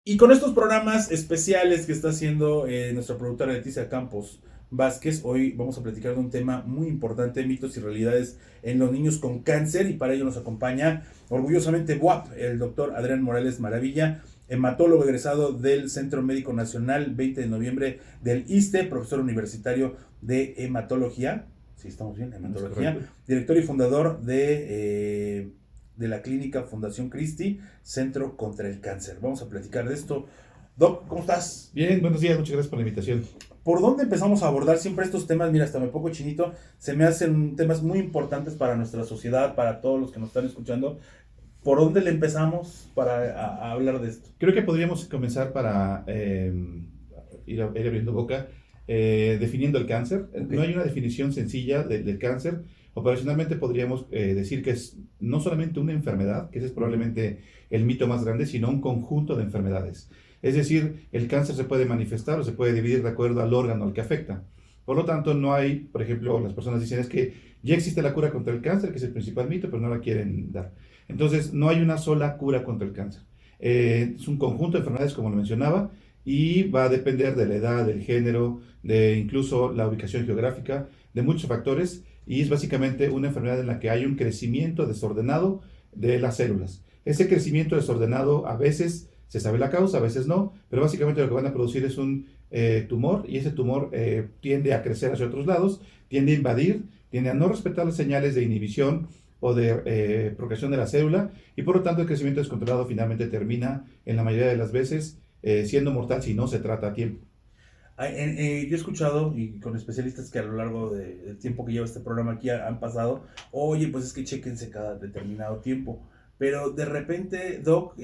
Y con estos programas especiales que está haciendo nuestra productora Leticia Campos Vázquez, hoy vamos a platicar de un tema muy importante, mitos y realidades en los niños con cáncer, y para ello nos acompaña orgullosamente BUAP, el doctor Adrián Morales Maravilla, hematólogo egresado del Centro Médico Nacional, 20 de noviembre del ISSSTE, profesor universitario de hematología, sí estamos bien, hematología, director y fundador de la clínica Fundación Christi, Centro contra el Cáncer. Vamos a platicar de esto. Doc, ¿cómo estás? Bien, buenos días, muchas gracias por la invitación. ¿Por dónde empezamos a abordar siempre estos temas? Mira, hasta me pongo chinito. Se me hacen temas muy importantes para nuestra sociedad, para todos los que nos están escuchando. ¿Por dónde le empezamos para hablar de esto? Creo que podríamos comenzar para ir abriendo boca, definiendo el cáncer. Ok. No hay una definición sencilla del cáncer. Operacionalmente podríamos decir que es no solamente una enfermedad, que ese es probablemente el mito más grande, sino un conjunto de enfermedades. Es decir, el cáncer se puede manifestar o se puede dividir de acuerdo al órgano al que afecta. Por lo tanto, no hay, por ejemplo, las personas dicen es que ya existe la cura contra el cáncer, que es el principal mito, pero no la quieren dar. Entonces, no hay una sola cura contra el cáncer. Es un conjunto de enfermedades, como lo mencionaba, y va a depender de la edad, del género, de incluso la ubicación geográfica, de muchos factores, y es básicamente una enfermedad en la que hay un crecimiento desordenado de las células. Ese crecimiento desordenado a veces se sabe la causa, a veces no, pero básicamente lo que van a producir es un tumor, y ese tumor tiende a crecer hacia otros lados, tiende a invadir, tiende a no respetar las señales de inhibición o de progresión de la célula, y por lo tanto el crecimiento descontrolado finalmente termina en la mayoría de las veces siendo mortal si no se trata a tiempo. Yo he escuchado, y con especialistas que a lo largo del tiempo que lleva este programa aquí han pasado, oye, pues es que chéquense cada determinado tiempo. Pero de repente, Doc,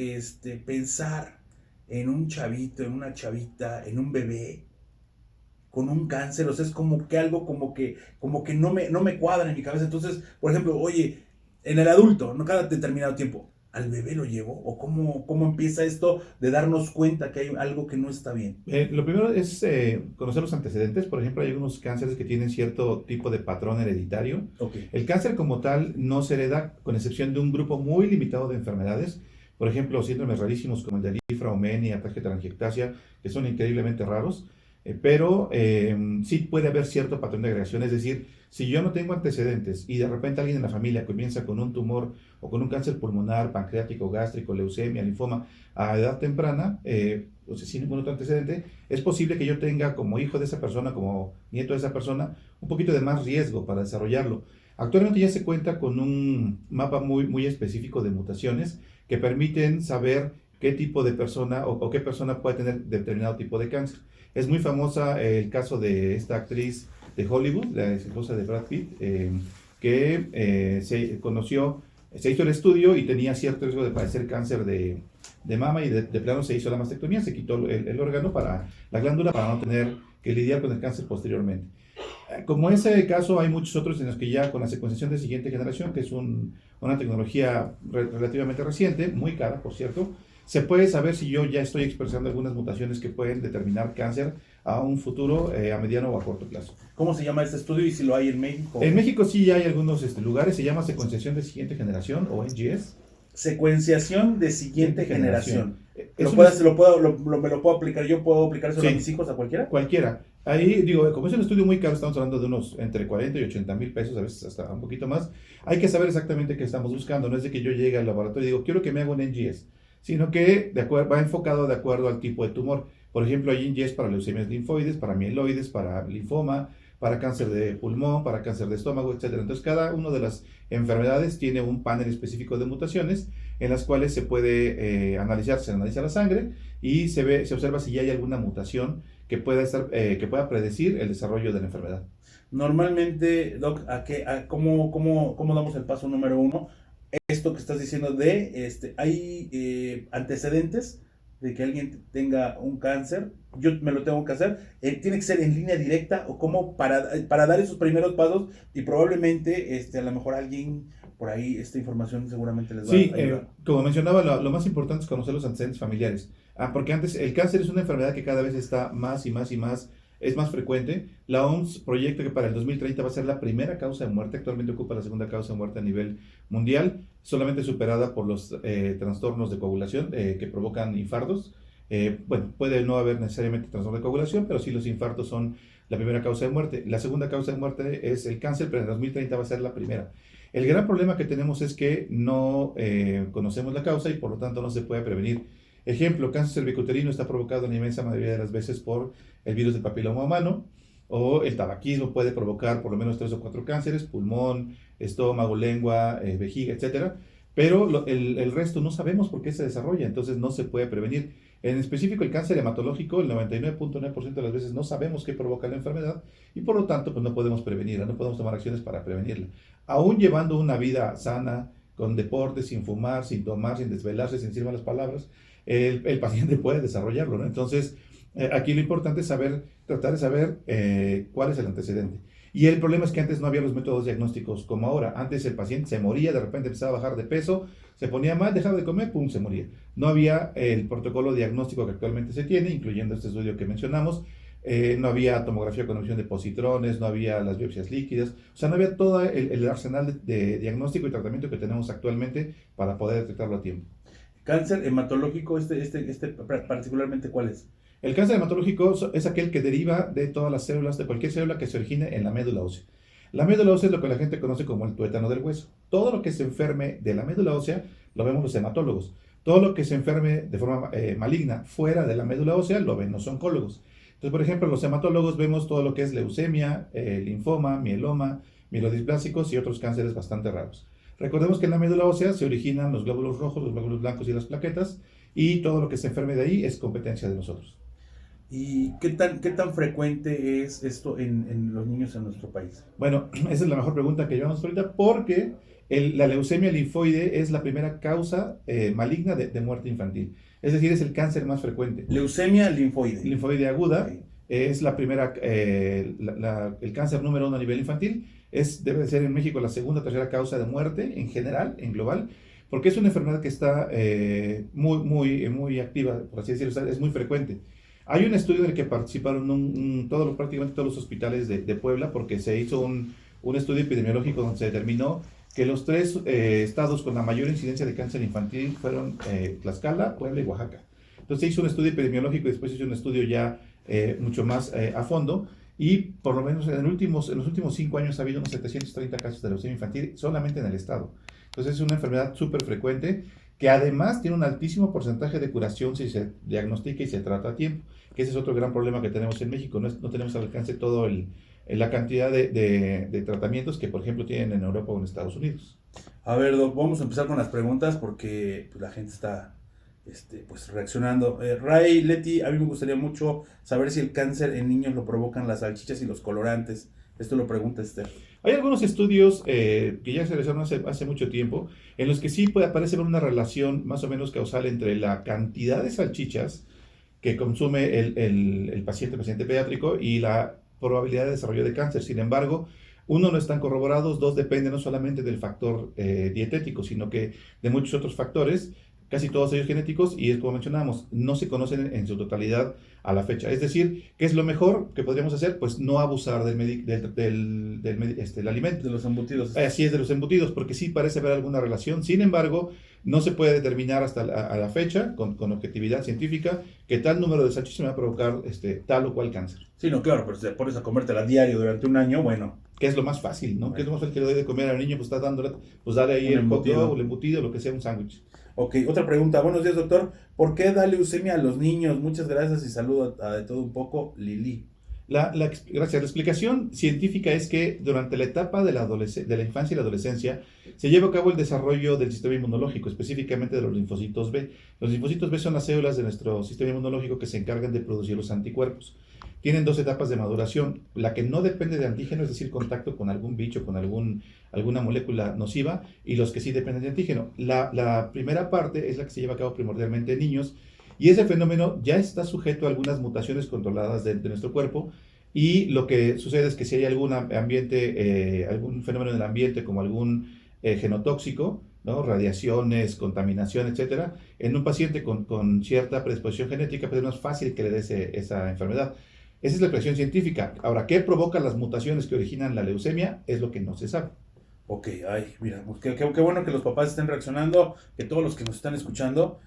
pensar en un chavito, en una chavita, en un bebé con un cáncer, o sea, es como que algo como que no me cuadra en mi cabeza. Entonces, por ejemplo, oye, en el adulto, no cada determinado tiempo, ¿al bebé lo llevo? ¿O cómo empieza esto de darnos cuenta que hay algo que no está bien? Lo primero es conocer los antecedentes. Por ejemplo, hay algunos cánceres que tienen cierto tipo de patrón hereditario. Ok. El cáncer como tal no se hereda, con excepción de un grupo muy limitado de enfermedades. Por ejemplo, síndromes rarísimos como el de Lifra, Omeni, ataque de telangiectasia, que son increíblemente raros. Pero sí puede haber cierto patrón de agregación. Es decir, si yo no tengo antecedentes y de repente alguien en la familia comienza con un tumor o con un cáncer pulmonar, pancreático, gástrico, leucemia, linfoma a edad temprana, o sea, sin ningún otro antecedente, es posible que yo tenga como hijo de esa persona, como nieto de esa persona, un poquito de más riesgo para desarrollarlo. Actualmente ya se cuenta con un mapa muy, muy específico de mutaciones que permiten saber qué tipo de persona o qué persona puede tener determinado tipo de cáncer. Es muy famosa el caso de esta actriz de Hollywood, la esposa de Brad Pitt, que se conoció, se hizo el estudio y tenía cierto riesgo de padecer cáncer de mama, y de plano se hizo la mastectomía, se quitó el órgano para la glándula para no tener que lidiar con el cáncer posteriormente. Como ese caso, hay muchos otros en los que ya con la secuenciación de siguiente generación, que es una tecnología relativamente reciente, muy cara por cierto, se puede saber si yo ya estoy expresando algunas mutaciones que pueden determinar cáncer a un futuro, a mediano o a corto plazo. ¿Cómo se llama este estudio y si lo hay en México? En México sí hay algunos lugares, se llama secuenciación de siguiente generación o NGS. Secuenciación de siguiente generación. Es ¿Me lo puedo aplicar? ¿Yo puedo aplicar eso a Sí, mis hijos, a cualquiera? cualquiera. Ahí, digo, como es un estudio muy caro, estamos hablando de unos entre 40 y 80 mil pesos, a veces hasta un poquito más. Hay que saber exactamente qué estamos buscando. No es de que yo llegue al laboratorio y digo, quiero que me haga un NGS, sino que va enfocado de acuerdo al tipo de tumor. Por ejemplo, hay NGS para leucemias linfoides, para mieloides, para linfoma, para cáncer de pulmón, para cáncer de estómago, etcétera. Entonces, cada una de las enfermedades tiene un panel específico de mutaciones en las cuales se puede analizar, se analiza la sangre y se observa si ya hay alguna mutación que pueda predecir el desarrollo de la enfermedad. Normalmente, Doc, ¿cómo damos el paso número uno? Esto que estás diciendo hay antecedentes de que alguien tenga un cáncer, yo me lo tengo que hacer, tiene que ser en línea directa o como para dar esos primeros pasos, y probablemente a lo mejor alguien por ahí esta información seguramente les va Sí, a ayudar. como mencionaba, lo más importante es conocer los antecedentes familiares. Porque antes el cáncer es una enfermedad que cada vez está más y más y más, es más frecuente. La OMS proyecta que para el 2030 va a ser la primera causa de muerte. Actualmente ocupa la segunda causa de muerte a nivel mundial, solamente superada por los trastornos de coagulación que provocan infartos. Bueno, puede no haber necesariamente trastorno de coagulación, pero sí los infartos son la primera causa de muerte. La segunda causa de muerte es el cáncer, pero en 2030 va a ser la primera. El gran problema que tenemos es que no conocemos la causa y por lo tanto no se puede prevenir. Ejemplo, cáncer cervicuterino está provocado en la inmensa mayoría de las veces por el virus del papiloma humano, o el tabaquismo puede provocar por lo menos 3 o 4 cánceres: pulmón, estómago, lengua, vejiga, etcétera. Pero el resto no sabemos por qué se desarrolla, entonces no se puede prevenir. En específico, el cáncer hematológico, el 99.9% de las veces no sabemos qué provoca la enfermedad y por lo tanto pues no podemos prevenirla, no podemos tomar acciones para prevenirla. Aún llevando una vida sana, con deporte, sin fumar, sin tomar, sin desvelarse, sin decir malas palabras, el paciente puede desarrollarlo, ¿no? Entonces, aquí lo importante es tratar de saber cuál es el antecedente. Y el problema es que antes no había los métodos diagnósticos como ahora. Antes el paciente se moría, de repente empezaba a bajar de peso, se ponía mal, dejaba de comer, pum, se moría. No había el protocolo diagnóstico que actualmente se tiene, incluyendo este estudio que mencionamos. No había tomografía con emisión de positrones, no había las biopsias líquidas, o sea, no había todo el arsenal de diagnóstico y tratamiento que tenemos actualmente para poder detectarlo a tiempo. Cáncer hematológico, particularmente, ¿cuál es? El cáncer hematológico es aquel que deriva de todas las células, de cualquier célula que se origine en la médula ósea. La médula ósea es lo que la gente conoce como el tuétano del hueso. Todo lo que se enferme de la médula ósea lo vemos los hematólogos. Todo lo que se enferme de forma maligna fuera de la médula ósea lo ven los oncólogos. Entonces, por ejemplo, los hematólogos vemos todo lo que es leucemia, linfoma, mieloma, mielodisplásicos y otros cánceres bastante raros. Recordemos que en la médula ósea se originan los glóbulos rojos, los glóbulos blancos y las plaquetas, y todo lo que se enferme de ahí es competencia de nosotros. ¿Y qué tan frecuente es esto en los niños en nuestro país? Bueno, esa es la mejor pregunta que llevamos ahorita, porque la leucemia linfoide es la primera causa maligna de muerte infantil. Es decir, es el cáncer más frecuente. Leucemia linfoide. Linfoide aguda. Okay. Es la primera, el cáncer número 1 a nivel infantil. Debe de ser en México la segunda o tercera causa de muerte en general, en global, porque es una enfermedad que está muy activa, por así decirlo, es muy frecuente. Hay un estudio en el que participaron prácticamente todos los hospitales de Puebla, porque se hizo un estudio epidemiológico donde se determinó que los 3 estados con la mayor incidencia de cáncer infantil fueron Tlaxcala, Puebla y Oaxaca. Entonces se hizo un estudio epidemiológico y después se hizo un estudio ya mucho más a fondo, y por lo menos en los últimos 5 años ha habido unos 730 casos de leucemia infantil solamente en el estado. Entonces es una enfermedad súper frecuente que además tiene un altísimo porcentaje de curación si se diagnostica y se trata a tiempo, que ese es otro gran problema que tenemos en México. No tenemos al alcance todo la cantidad de tratamientos que, por ejemplo, tienen en Europa o en Estados Unidos. A ver, Doc, vamos a empezar con las preguntas porque pues, la gente está pues reaccionando. Ray, Leti, a mí me gustaría mucho saber si el cáncer en niños lo provocan las salchichas y los colorantes. Esto lo pregunta Esther. Hay algunos estudios que ya se realizaron hace mucho tiempo, en los que sí parece haber una relación más o menos causal entre la cantidad de salchichas que consume el paciente pediátrico y la probabilidad de desarrollo de cáncer. Sin embargo, 1, no están corroborados; 2, depende no solamente del factor dietético, sino que de muchos otros factores, casi todos ellos genéticos, y es como mencionábamos, no se conocen en su totalidad a la fecha. Es decir, ¿qué es lo mejor que podríamos hacer? Pues no abusar del alimento. De los embutidos. Así es, de los embutidos, porque sí parece haber alguna relación. Sin embargo, no se puede determinar hasta a la fecha, con objetividad científica, que tal número de salchichas me va a provocar tal o cual cáncer. Sí, no, claro, pero si te pones a comértela a diario durante un año, bueno. Que es lo más fácil, ¿no? Bueno. Que es lo más fácil que le doy de comer al niño, pues está dándole, pues dale ahí el hot dog, el embutido, lo que sea, un sándwich. Ok, otra pregunta. Buenos días, doctor. ¿Por qué da leucemia a los niños? Muchas gracias y saludo a de todo un poco, Lili. Gracias. La explicación científica es que durante la etapa de la infancia y la adolescencia se lleva a cabo el desarrollo del sistema inmunológico, específicamente de los linfocitos B. Los linfocitos B son las células de nuestro sistema inmunológico que se encargan de producir los anticuerpos. Tienen 2 etapas de maduración: la que no depende de antígeno, es decir, contacto con algún bicho, con alguna molécula nociva, y los que sí dependen de antígeno. La primera parte es la que se lleva a cabo primordialmente en niños, y ese fenómeno ya está sujeto a algunas mutaciones controladas de nuestro cuerpo, y lo que sucede es que si hay algún fenómeno en el ambiente, como algún genotóxico, ¿no? Radiaciones, contaminación, etcétera, en un paciente con cierta predisposición genética, pues es más fácil que le dé esa enfermedad. Esa es la explicación científica. Ahora, ¿qué provoca las mutaciones que originan la leucemia? Es lo que no se sabe. Ok, ay, mira, pues qué bueno que los papás estén reaccionando, que todos los que nos están escuchando,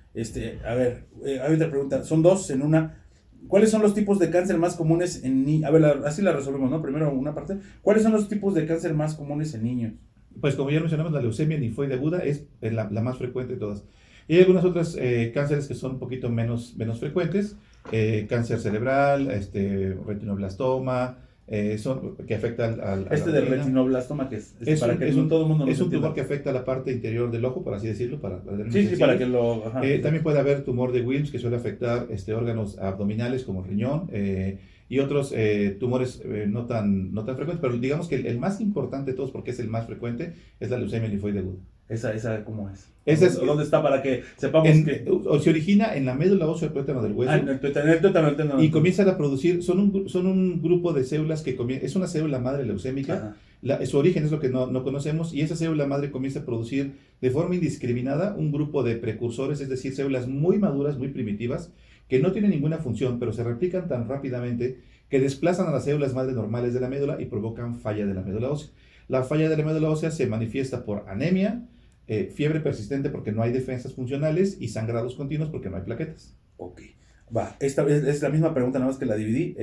a ver, hay otra pregunta, son dos en una. ¿Cuáles son los tipos de cáncer más comunes en niños? A ver, así la resolvemos, ¿no? Primero una parte. ¿Cuáles son los tipos de cáncer más comunes en niños? Pues como ya mencionamos, la leucemia linfoide aguda es la más frecuente de todas. Y hay algunas otras cánceres que son un poquito menos frecuentes, cáncer cerebral, retinoblastoma, que afecta a la Del retina. retinoblastoma, que es para que todo el mundo Es un entienda. tumor que afecta a la parte interior del ojo, por así decirlo, para Sí, para que lo... Ajá, también puede haber tumor de Wilms que suele afectar órganos abdominales como el riñón y otros tumores no tan frecuentes, pero digamos que el más importante de todos, porque es el más frecuente, es la leucemia linfoide aguda. Esa ¿cómo es? Esa es, ¿Dónde está para que sepamos que... Se origina en la médula ósea del tuétano del hueso. En el tuétano. Y comienzan a producir, son un grupo de células es una célula madre leucémica. Su origen es lo que no conocemos, y esa célula madre comienza a producir de forma indiscriminada un grupo de precursores, es decir, células muy maduras, muy primitivas, que no tienen ninguna función, pero se replican tan rápidamente que desplazan a las células madre normales de la médula y provocan falla de la médula ósea. La falla de la médula ósea se manifiesta por anemia, fiebre persistente porque no hay defensas funcionales y sangrados continuos porque no hay plaquetas. Ok, va, esta es la misma pregunta, nada más que la dividí.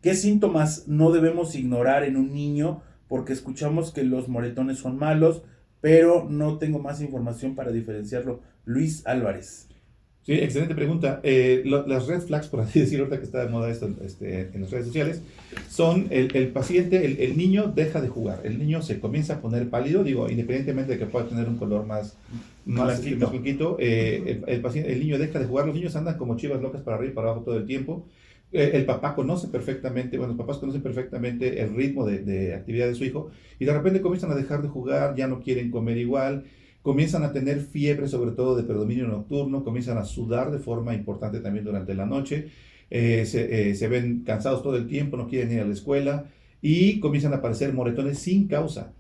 ¿Qué síntomas no debemos ignorar en un niño? Porque escuchamos que los moretones son malos, pero no tengo más información para diferenciarlo. Luis Álvarez. Sí, excelente pregunta. Las red flags, por así decirlo, ahorita que está de moda esto en las redes sociales, son el paciente, el niño deja de jugar, el niño se comienza a poner pálido, digo, independientemente de que pueda tener un color más blanquito, el niño deja de jugar, los niños andan como chivas locas para arriba y para abajo todo el tiempo. El papá conoce perfectamente, bueno, los papás conocen perfectamente el ritmo de actividad de su hijo y de repente comienzan a dejar de jugar, ya no quieren comer igual, comienzan a tener fiebre, sobre todo de predominio nocturno, comienzan a sudar de forma importante también durante la noche, se ven cansados todo el tiempo, no quieren ir a la escuela y comienzan a aparecer moretones sin causa.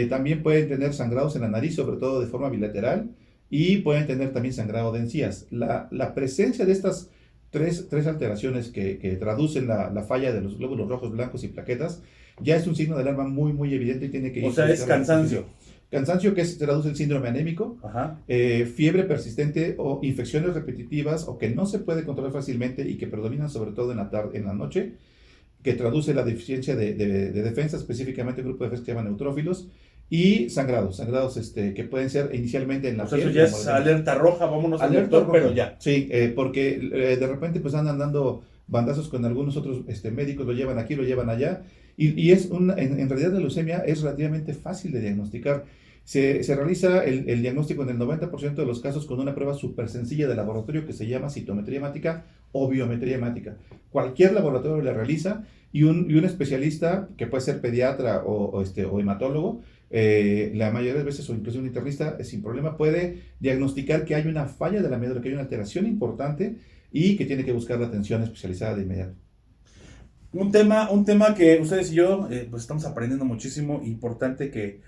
También pueden tener sangrados en la nariz, sobre todo de forma bilateral, y pueden tener también sangrado de encías. La presencia de estas tres alteraciones que traducen la falla de los glóbulos rojos, blancos y plaquetas ya es un signo de alarma muy evidente y tiene que ir. O sea, es cansancio. Cansancio, que se traduce en síndrome anémico, fiebre persistente o infecciones repetitivas o que no se puede controlar fácilmente y que predominan sobre todo en la noche, que traduce la deficiencia de defensa, específicamente un grupo de defensa que se llama neutrófilos, y sangrados que pueden ser inicialmente en la piel. Eso ya es alerta roja, vámonos al doctor, pero ya. Sí, porque de repente pues andan dando bandazos con algunos otros médicos, lo llevan aquí, lo llevan allá, y en realidad la leucemia es relativamente fácil de diagnosticar. Se realiza el diagnóstico en el 90% de los casos con una prueba súper sencilla de laboratorio que se llama citometría hemática o biometría hemática. Cualquier laboratorio la realiza y un especialista, que puede ser pediatra o hematólogo, la mayoría de veces, o incluso un internista, sin problema puede diagnosticar que hay una falla de la médula, que hay una alteración importante y que tiene que buscar la atención especializada de inmediato. Un tema que ustedes y yo pues estamos aprendiendo muchísimo, importante que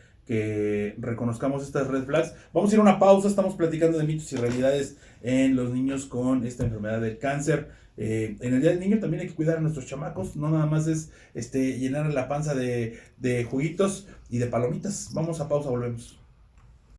reconozcamos estas red flags. Vamos a ir a una pausa, estamos platicando de mitos y realidades en los niños con esta enfermedad del cáncer. En el Día del Niño también hay que cuidar a nuestros chamacos, no nada más es llenar la panza de juguitos y de palomitas. Vamos a pausa, volvemos.